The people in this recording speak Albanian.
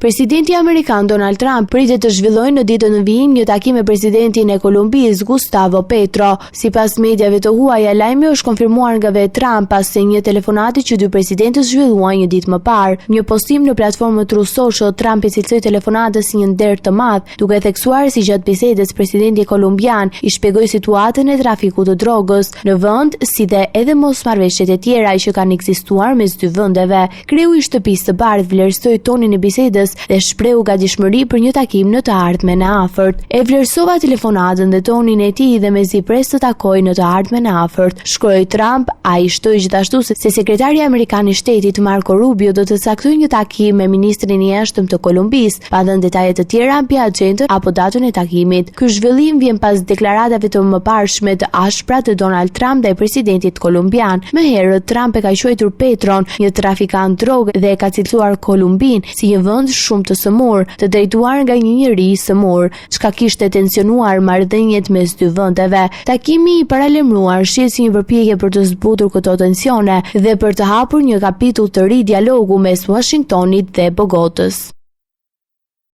Presidenti amerikan Donald Trump pritet të zhvillojë në ditën e vijim një takim me presidentin e Kolumbisë Gustavo Petro. Sipas mediave të huaja, lajmi është konfirmuar nga vetë Trump pas se një telefonati që dy presidentët zhvilluan një ditë më parë. Një postim në platformën Truth Social, Trump i cilësoi telefonatën si një nder të madh, duke theksuar si gjatë bisedës presidenti kolumbian i shpjegoi situatën e trafikut të drogës në vend, si dhe edhe mosmarrëveshjet e tjera që kanë ekzistuar mes dy vendeve. Kreu i shtëpisë së bardhë vlerësoi tonin e bisedës dhe shprehu gatishmëri për një takim në të ardhmen e afërt. E vlerësova telefonatën dhe tonin e tij dhe mezi pres të takoj në të ardhmen e afërt, shkroi Trump. Ai shtoi gjithashtu se sekretari amerikan i shtetit Marco Rubio do të caktojë një takim me ministrin i jashtëm të Kolumbisë, pa dhënë detaje të tjera mbi agjendën apo datën e takimit. Ky zhvillim vjen pas deklaratave të mëparshme të ashpra të Donald Trump ndaj presidentit kolumbian. Më herët Trump e ka quajtur Petron një trafikant drogë dhe e ka cilësuar Kolumbinë si një vend shumë të sëmur, të drejtuar nga një njeri i sëmur, çka kishte tensionuar marrëdhëniet mes dy vendeve. Takimi i paralajmëruar shihet si një përpjekje për të zbutur këto tensione dhe për të hapur një kapitull të ri dialogu mes Washingtonit dhe Bogotës.